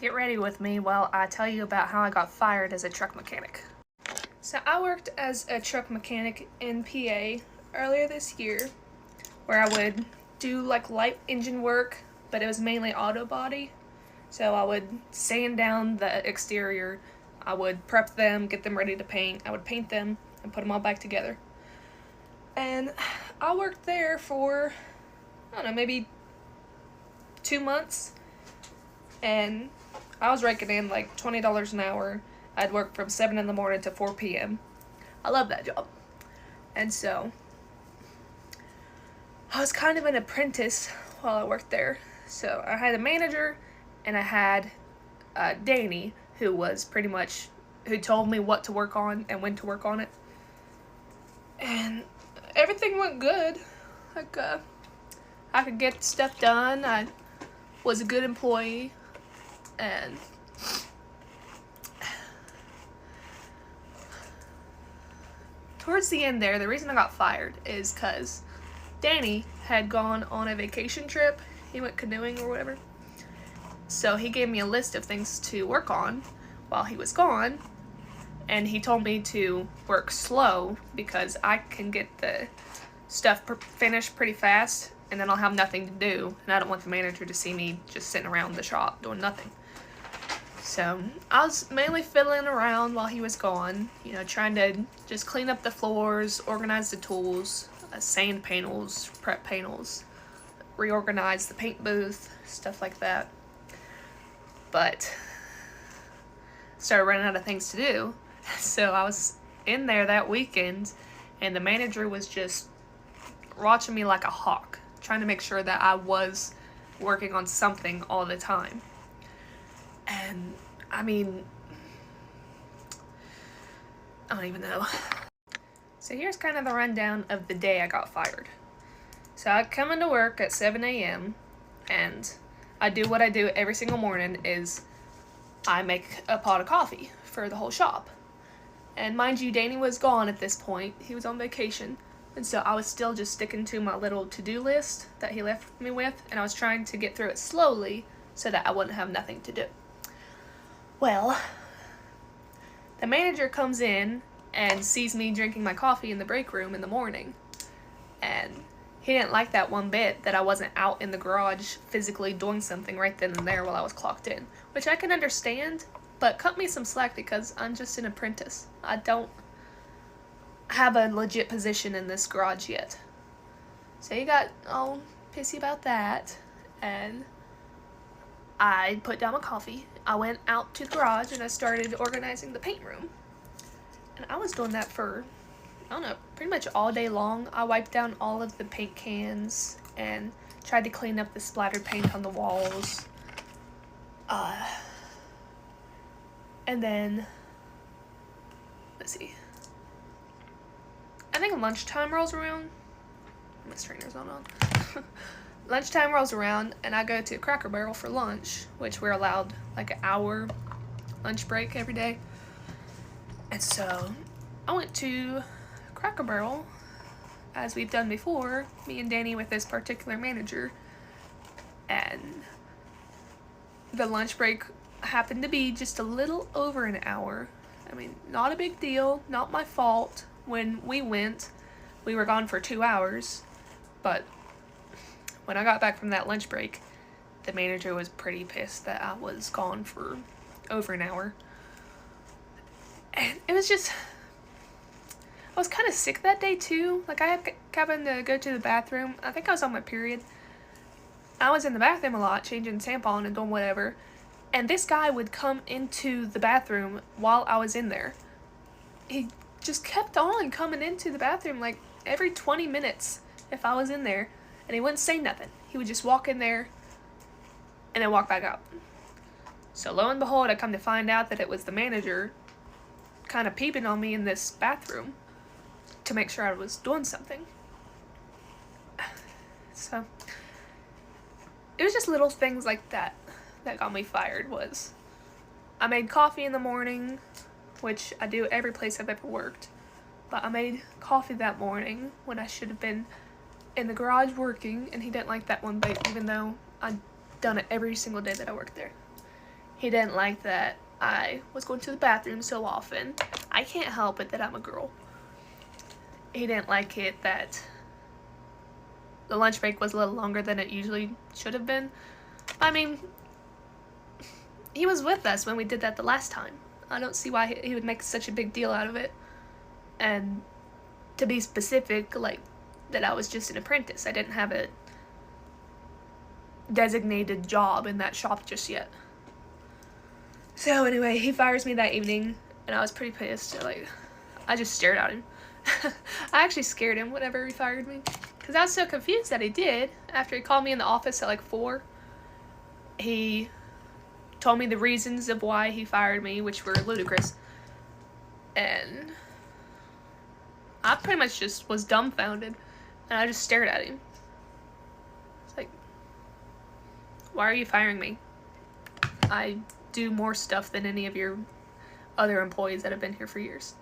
Get ready with me while I tell you about how I got fired as a truck mechanic. So I worked as a truck mechanic in PA earlier this year, where I would do like light engine work, but it was mainly auto body. So I would sand down the exterior, I would prep them, get them ready to paint, I would paint them and put them all back together. And I worked there for, I don't know, maybe 2 months, and I was raking in like $20 an hour. I'd work from 7 in the morning to 4 p.m. I love that job. And so I was kind of an apprentice while I worked there. So I had a manager and I had Danny, who was pretty much, who told me what to work on and when to work on it. And everything went good. Like, I could get stuff done. I was a good employee. And towards the end there, the reason I got fired is because Danny had gone on a vacation trip. He went canoeing or whatever. So he gave me a list of things to work on while he was gone. And he told me to work slow because I can get the stuff finished pretty fast and then I'll have nothing to do. And I don't want the manager to see me just sitting around the shop doing nothing. So I was mainly fiddling around while he was gone, you know, trying to just clean up the floors, organize the tools, sand panels, prep panels, reorganize the paint booth, stuff like that. But started running out of things to do. So I was in there that weekend and the manager was just watching me like a hawk, trying to make sure that I was working on something all the time. And I mean, I don't even know. So here's kind of the rundown of the day I got fired. So I come into work at 7 a.m. and I do what I do every single morning is I make a pot of coffee for the whole shop. And mind you, Danny was gone at this point. He was on vacation. And so I was still just sticking to my little to-do list that he left me with. And I was trying to get through it slowly so that I wouldn't have nothing to do. Well, the manager comes in and sees me drinking my coffee in the break room in the morning. And he didn't like that one bit, that I wasn't out in the garage physically doing something right then and there while I was clocked in. Which I can understand, but cut me some slack because I'm just an apprentice. I don't have a legit position in this garage yet. So he got all pissy about that, and I put down my coffee. I went out to the garage and I started organizing the paint room. And I was doing that for, I don't know, pretty much all day long. I wiped down all of the paint cans and tried to clean up the splattered paint on the walls. And then, let's see. I think lunchtime rolls around. My straighter's not on. Lunchtime rolls around and I go to Cracker Barrel for lunch, which we're allowed like an hour lunch break every day. And so I went to Cracker Barrel, as we've done before, me and Danny with this particular manager. And the lunch break happened to be just a little over an hour. I mean, not a big deal, not my fault. When we went, we were gone for 2 hours, but when I got back from that lunch break, the manager was pretty pissed that I was gone for over an hour. And it was just, I was kind of sick that day too. Like, I had having to go to the bathroom. I think I was on my period. I was in the bathroom a lot, changing tampon and doing whatever. And this guy would come into the bathroom while I was in there. He just kept on coming into the bathroom like every 20 minutes if I was in there. And he wouldn't say nothing. He would just walk in there and then walk back out. So lo and behold, I come to find out that it was the manager kind of peeping on me in this bathroom to make sure I was doing something. So it was just little things like that that got me fired. Was I made coffee in the morning, which I do every place I've ever worked, but I made coffee that morning when I should have been in the garage working, and he didn't like that one bite, even though I'd done it every single day that I worked there. He didn't like that I was going to the bathroom so often. I can't help it that I'm a girl. He didn't like it that the lunch break was a little longer than it usually should have been. I mean, he was with us when we did that the last time. I don't see why he would make such a big deal out of it. And to be specific, like, that I was just an apprentice. I didn't have a designated job in that shop just yet. So anyway, he fires me that evening, and I was pretty pissed. Like, I just stared at him. I actually scared him whenever he fired me, because I was so confused that he did. After he called me in the office at like 4, he told me the reasons of why he fired me, which were ludicrous. And I pretty much just was dumbfounded, and I just stared at him. It's like, why are you firing me? I do more stuff than any of your other employees that have been here for years.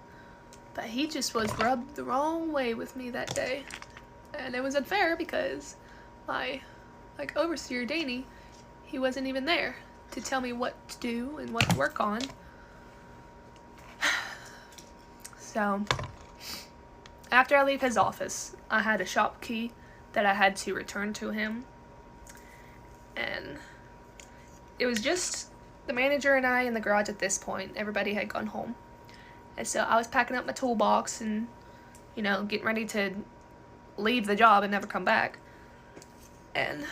But he just was rubbed the wrong way with me that day. And it was unfair because my, like, overseer, Danny, he wasn't even there to tell me what to do and what to work on. So, after I leave his office, I had a shop key that I had to return to him. And it was just the manager and I in the garage at this point. Everybody had gone home. And so I was packing up my toolbox and, you know, getting ready to leave the job and never come back. And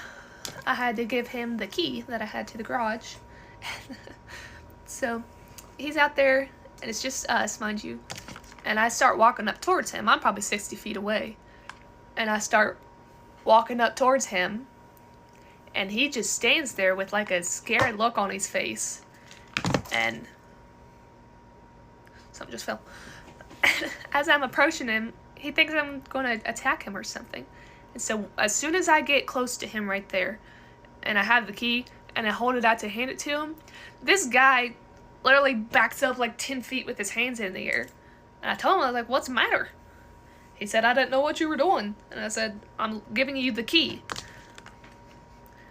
I had to give him the key that I had to the garage. So he's out there, and it's just us, mind you. And I start walking up towards him. I'm probably 60 feet away. And I start walking up towards him. And he just stands there with like a scared look on his face. And something just fell. As I'm approaching him, he thinks I'm going to attack him or something. And so as soon as I get close to him right there, and I have the key, and I hold it out to hand it to him, this guy literally backs up like 10 feet with his hands in the air. And I told him, I was like, what's the matter? He said, I didn't know what you were doing. And I said, I'm giving you the key.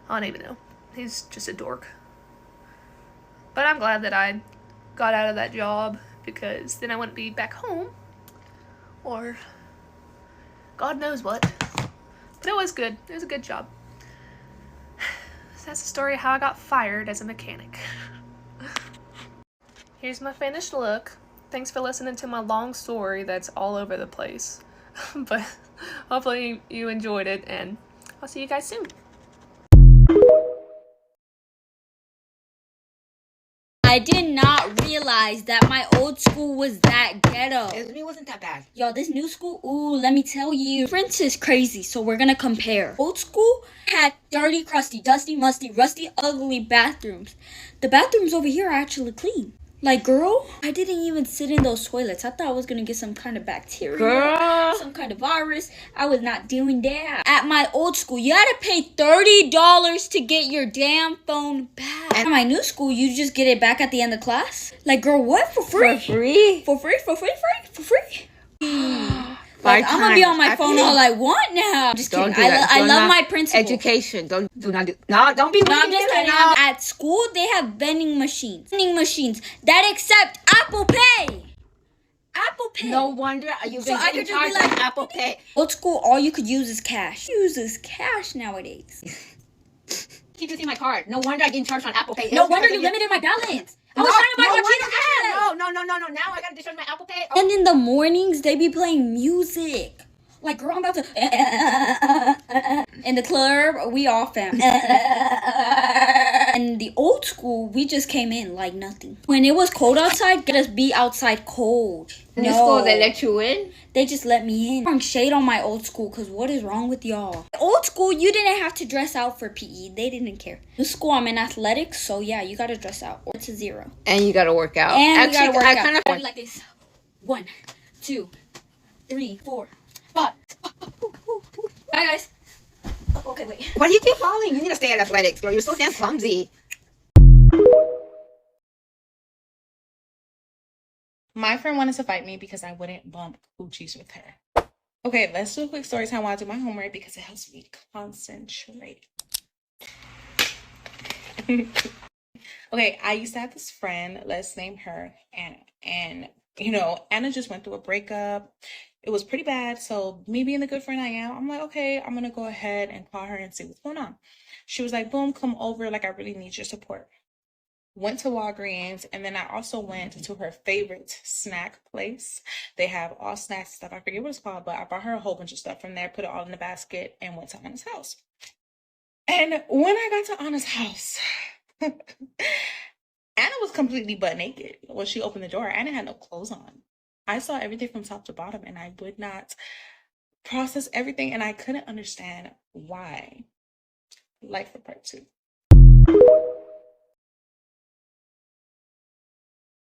I don't even know. He's just a dork. But I'm glad that I got out of that job, because then I wouldn't be back home, or God knows what. But it was good. It was a good job. So that's the story of how I got fired as a mechanic. Here's my finished look. Thanks for listening to my long story that's all over the place. But hopefully you enjoyed it, and I'll see you guys soon. I did not realize that my old school was that ghetto. It wasn't that bad. Yo, this new school, ooh, let me tell you. Difference is crazy, so we're gonna compare. Old school had dirty, crusty, dusty, musty, rusty, ugly bathrooms. The bathrooms over here are actually clean. Like, girl, I didn't even sit in those toilets. I thought I was gonna get some kind of bacteria. Girl. Some kind of virus. I was not doing that. At my old school, you had to pay $30 to get your damn phone back. At my new school, you just get it back at the end of class. Like, girl, what? For free? For free? For free? For free? For free? Like, I'm gonna be on my phone all I want now. Just kidding. I love my principal. Education. Don't be. No, I'm just kidding. At school, they have vending machines that accept Apple Pay. Apple Pay. No wonder you've been getting charged with Apple Pay. Old school, all you could use is cash. Uses cash nowadays. Keep using my card. No wonder I get charged on Apple Pay. No wonder you limited my balance. I was trying to buy No. Now I gotta discharge my Apple Pay. And in the mornings, they be playing music. Like, girl, I'm about to... In the club, we all family. And the old school, we just came in like nothing. When it was cold outside, get us be outside cold. New school, they let you in? They just let me in. Throwing shade on my old school, because what is wrong with y'all? Old school, you didn't have to dress out for PE. They didn't care. New school, I'm in athletics, so yeah, you gotta dress out. Or it's a 0. And you gotta work out. And you gotta work out. Kind of like this. 1, 2, 3, 4, 5. Bye, guys. Okay, wait. Why do you keep falling? You need to stay at athletics, girl. You're so damn clumsy. My friend wanted to fight me because I wouldn't bump coochies with her. Okay, let's do a quick story time while I do my homework because it helps me concentrate. Okay, I used to have this friend, let's name her Anna. And, Anna just went through a breakup. It was pretty bad. So, me being the good friend I am, I'm like, okay, I'm going to go ahead and call her and see what's going on. She was like, boom, come over. Like, I really need your support. Went to Walgreens, and then I also went to her favorite snack place. They have all snacks stuff. I forget what it's called, but I bought her a whole bunch of stuff from there, put it all in the basket, and went to Anna's house. And when I got to Anna's house, Anna was completely butt naked when she opened the door. Anna had no clothes on. I saw everything from top to bottom, and I would not process everything, and I couldn't understand why. Life for part 2.